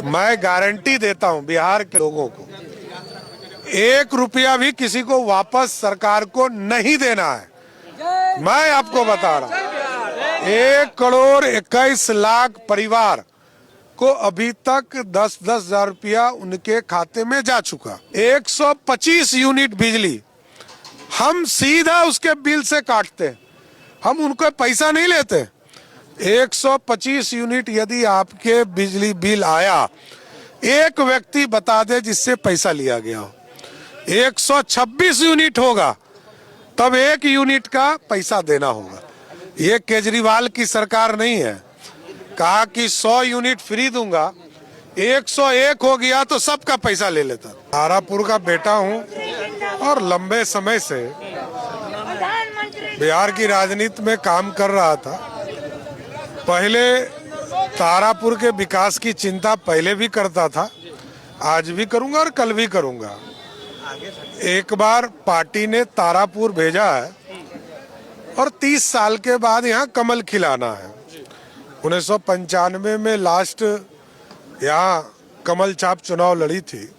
मैं गारंटी देता हूं बिहार के लोगों को, 1 रुपया भी किसी को वापस सरकार को नहीं देना है। मैं आपको बता रहा हूं, 1,21,00,000 परिवार को अभी तक 10-10 हजार रुपया उनके खाते में जा चुका। 125 यूनिट बिजली हम सीधा उसके बिल से काटते, हम उनको पैसा नहीं लेते। 125 यूनिट यदि आपके बिजली बिल आया, एक व्यक्ति बता दे जिससे पैसा लिया गया हो। 126 यूनिट होगा तब 1 यूनिट का पैसा देना होगा। ये केजरीवाल की सरकार नहीं है, कहा कि 100 यूनिट फ्री दूंगा, 101 हो गया तो सबका पैसा ले लेता। तारापुर का बेटा हूं और लंबे समय से बिहार की राजनीति में काम कर रहा था। पहले तारापुर के विकास की चिंता पहले भी करता था, आज भी करूंगा और कल भी करूंगा। एक बार पार्टी ने तारापुर भेजा है और 30 साल के बाद यहाँ कमल खिलाना है। 1995 में लास्ट यहाँ कमल छाप चुनाव लड़ी थी,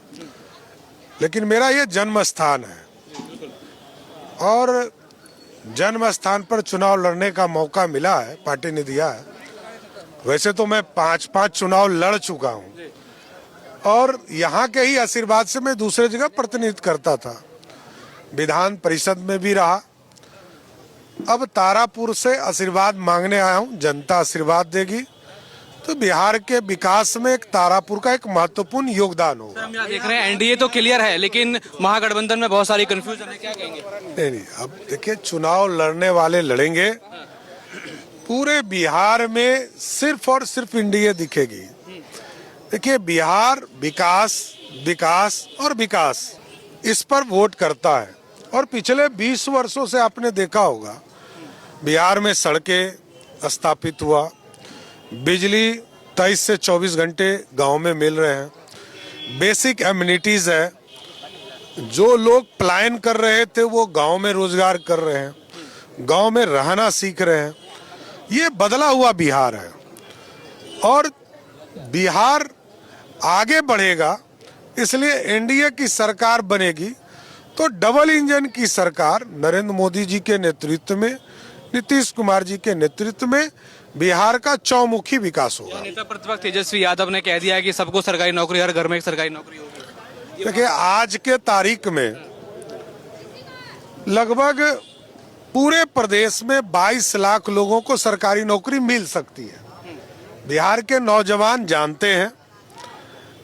लेकिन मेरा ये जन्म स्थान है और जन्म स्थान पर चुनाव लड़ने का मौका मिला है, पार्टी ने दिया है। वैसे तो मैं 5-5 चुनाव लड़ चुका हूँ और यहाँ के ही आशीर्वाद से मैं दूसरे जगह प्रतिनिधित्व करता था, विधान परिषद में भी रहा। अब तारापुर से आशीर्वाद मांगने आया हूँ, जनता आशीर्वाद देगी तो बिहार के विकास में एक तारापुर का एक महत्वपूर्ण योगदान होगा। हम यहाँ देख रहे हैं एनडीए तो क्लियर है, लेकिन महागठबंधन में बहुत सारी कंफ्यूजन है, क्या कहेंगे? नहीं, अब देखिए चुनाव लड़ने वाले लड़ेंगे, पूरे बिहार में सिर्फ और सिर्फ एनडीए दिखेगी। देखिए बिहार विकास विकास और विकास इस पर वोट करता है और पिछले 20 वर्षों से आपने देखा होगा बिहार में सड़कें स्थापित हुआ, बिजली 23 से 24 घंटे गांव में मिल रहे हैं, बेसिक एमिनिटीज है, जो लोग पलायन कर रहे थे वो गांव में रोजगार कर रहे हैं, गांव में रहना सीख रहे हैं। ये बदला हुआ बिहार है और बिहार आगे बढ़ेगा, इसलिए एनडीए की सरकार बनेगी तो डबल इंजन की सरकार नरेंद्र मोदी जी के नेतृत्व में, नीतीश कुमार जी के नेतृत्व में बिहार का चौमुखी विकास होगा। नेता प्रतिपक्ष तेजस्वी यादव ने कह दिया है कि सबको सरकारी नौकरी, हर घर में एक सरकारी नौकरी होगी। देखिए आज के तारीख में लगभग पूरे प्रदेश में 22 लाख लोगों को सरकारी नौकरी मिल सकती है। बिहार के नौजवान जानते हैं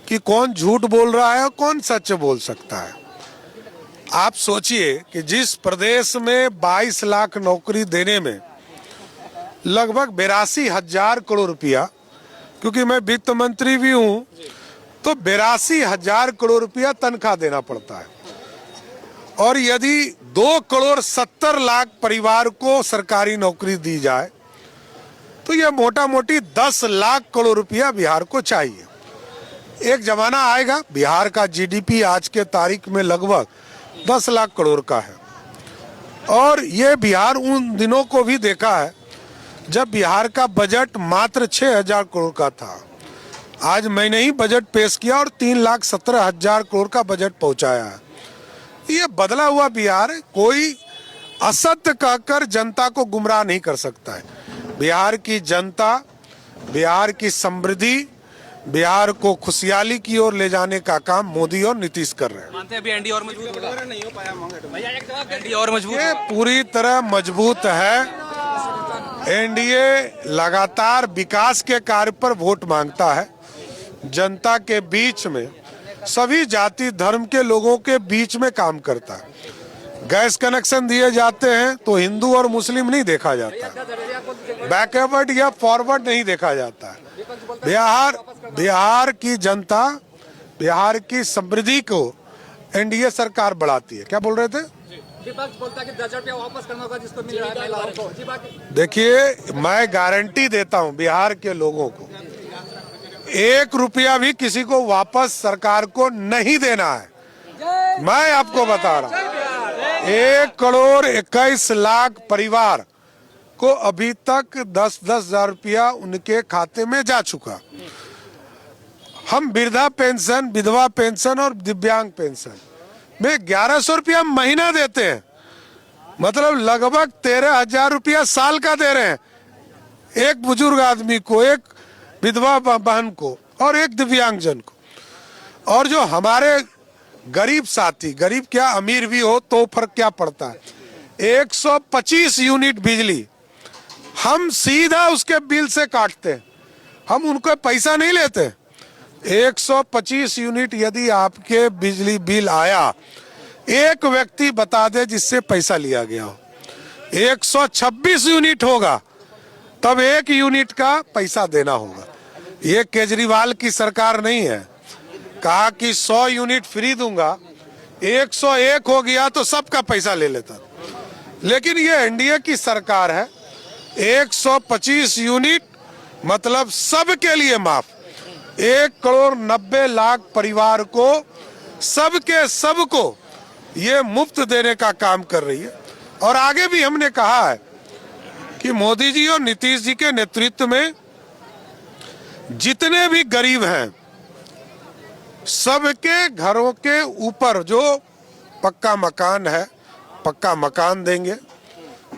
कि कौन झूठ बोल रहा है और कौन सच बोल सकता है। आप सोचिए कि जिस प्रदेश में 22 लाख नौकरी देने में लगभग 82,000 करोड़ रुपया, क्योंकि मैं वित्त मंत्री भी हूं तो 82,000 करोड़ रुपया तनख्वाह देना पड़ता है और यदि 2,70,00,000 परिवार को सरकारी नौकरी दी जाए तो यह मोटा मोटी 10 लाख करोड़ रुपया बिहार को चाहिए। एक जमाना आएगा बिहार का जीडीपी आज के तारीख में लगभग 10 लाख करोड़ का है और ये बिहार उन दिनों को भी देखा है जब बिहार का बजट मात्र 6,000 करोड़ का था। आज मैंने ही बजट पेश किया और 3,17,000 करोड़ का बजट पहुंचाया है। ये बदला हुआ बिहार है, कोई असत्य कहकर जनता को गुमराह नहीं कर सकता है। बिहार की जनता, बिहार की समृद्धि, बिहार को खुशहाली की ओर ले जाने का काम मोदी और नीतीश कर रहे हैं। मानते हैं अभी एनडीए और मजबूत होगा? नहीं हो पाया, एनडीए और मजबूत, ये पूरी तरह मजबूत है। एनडीए लगातार विकास के कार्य पर वोट मांगता है, जनता के बीच में, सभी जाति धर्म के लोगों के बीच में काम करता है। गैस कनेक्शन दिए जाते हैं तो हिंदू और मुस्लिम नहीं देखा जाता, बैकवर्ड या फॉरवर्ड नहीं देखा जाता है। बिहार की जनता, बिहार की समृद्धि को एनडीए सरकार बढ़ाती है। क्या बोल रहे थे? विपक्ष बोलता है कि 10 रुपया वापस करना होगा जिसको मिल रहा है। देखिए मैं गारंटी देता हूं बिहार के लोगों को, 1 रुपया भी किसी को वापस सरकार को नहीं देना है। मैं आपको बता रहा हूं, 1,21,00,000 परिवार को अभी तक 10-10 हजार रुपया उनके खाते में जा चुका। हम वृद्धा पेंशन, विधवा पेंशन और दिव्यांग पेंशन में 1100 रुपया महीना देते हैं, मतलब लगभग 13,000 रुपया साल का दे रहे हैं, एक बुजुर्ग आदमी को, एक विधवा बहन को और एक दिव्यांगजन को। और जो हमारे गरीब साथी, गरीब क्या अमीर भी हो तो फर्क क्या पड़ता है, 125 यूनिट बिजली हम सीधा उसके बिल से काटते हैं, हम उनको पैसा नहीं लेते। 125 यूनिट यदि आपके बिजली बिल आया, एक व्यक्ति बता दे जिससे पैसा लिया गया हो। 126 यूनिट होगा तब एक यूनिट का पैसा देना होगा। ये केजरीवाल की सरकार नहीं है, कहा कि 100 यूनिट फ्री दूंगा, 101 हो गया तो सबका पैसा ले लेता। लेकिन ये एनडीए की सरकार है, 125 यूनिट मतलब सबके लिए माफ, 1,90,00,000 परिवार को, सबके सबको ये मुफ्त देने का काम कर रही है। और आगे भी हमने कहा है कि मोदी जी और नीतीश जी के नेतृत्व में जितने भी गरीब हैं सबके घरों के ऊपर जो पक्का मकान है, पक्का मकान देंगे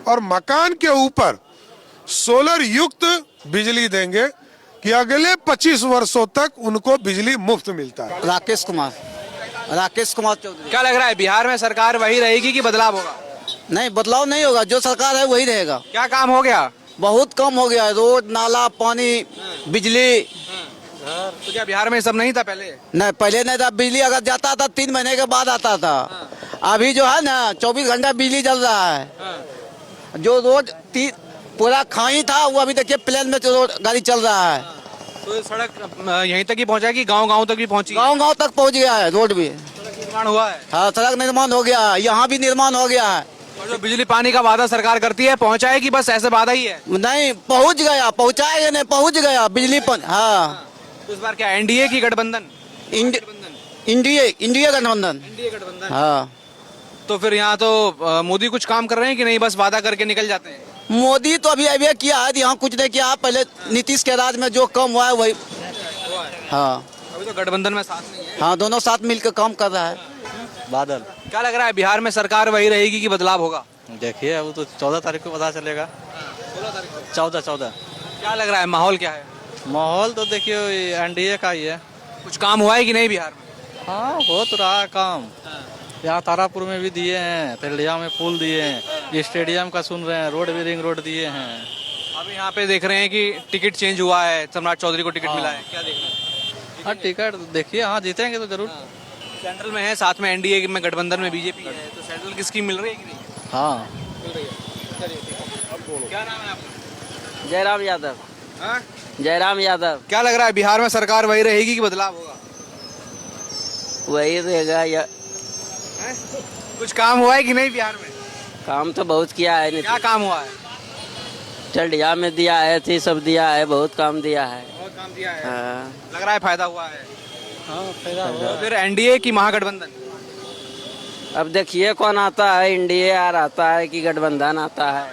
और मकान के ऊपर सोलर युक्त बिजली देंगे कि अगले 25 वर्षों तक उनको बिजली मुफ्त मिलता है। राकेश कुमार चौधरी। क्या लग रहा है बिहार में सरकार वही रहेगी कि बदलाव होगा? नहीं, बदलाव नहीं होगा, जो सरकार है वही रहेगा। क्या काम हो गया? बहुत कम हो गया है, रोड, नाला, पानी, बिजली। तो क्या बिहार में सब नहीं था पहले? नहीं, पहले नहीं था। बिजली अगर जाता था 3 महीने के बाद आता था। अभी जो है ना 24 घंटा बिजली चल रहा है। जो रोड पूरा खाई था वो अभी देखिए प्लेन में रोड गाड़ी चल रहा है। तो सड़क यहीं तक ही पहुंचा कि गांव-गांव तक भी पहुंची? गांव तक पहुंच गया है, रोड भी निर्माण हुआ है। हाँ, सड़क निर्माण हो गया है, यहाँ भी निर्माण हो गया है। और जो बिजली पानी का वादा सरकार करती है पहुंचाएगी, बस ऐसे वादा ही है? नहीं, पहुंच गया, पहुंचाएगा नहीं, पहुंच गया बिजली पर। हाँ, तो इस बार क्या एनडीए की गठबंधन? इंडिया गठबंधन। एनडीए गठबंधन। हाँ, तो फिर यहाँ तो मोदी कुछ काम कर रहे हैं कि नहीं, बस वादा करके निकल जाते हैं? मोदी तो अभी किया है, यहाँ कुछ नहीं किया। पहले नीतीश के राज में जो कम हुआ है वही। हाँ, अभी तो गठबंधन में साथ नहीं है। हाँ, दोनों साथ मिलकर काम कर रहा है। बादल। क्या लग रहा है बिहार में सरकार वही रहेगी कि बदलाव होगा? देखिए अब तो 14 तारीख को पता चलेगा। 14। क्या लग रहा है, माहौल क्या है? माहौल तो देखिए एनडीए का ही है। कुछ काम हुआ है कि नहीं बिहार में? हाँ, हो तो रहा है काम। यहाँ तारापुर में भी दिए हैं, तेलिया में पुल दिए हैं, ये स्टेडियम का सुन रहे हैं, रोड भी रिंग रोड दिए हैं। अभी यहाँ पे देख रहे हैं कि टिकट चेंज हुआ है, सम्राट चौधरी को टिकट मिला है, क्या देख रहे हैं? हाँ, टिकट देखिए, हाँ जीतेंगे तो जरूर। सेंट्रल में है, साथ में एनडीए में गठबंधन में बीजेपी है, तो सेंट्रल की स्कीम मिल रही है कि नहीं? हाँ। क्या नाम है आपका? जयराम यादव। हाँ? जयराम यादव। क्या लग रहा है बिहार में सरकार वही रहेगी कि बदलाव होगा? वही रहेगा या कुछ काम हुआ है कि नहीं बिहार में? काम तो बहुत किया है। क्या काम हुआ है? चंडिया में दिया है, थी सब दिया है, बहुत काम दिया है। बहुत काम दिया है। हाँ, लग रहा है फायदा हुआ है। हाँ, फायदा तो फिर एनडीए की महागठबंधन? अब देखिए कौन आता है, इंडिया आता है कि गठबंधन आता है।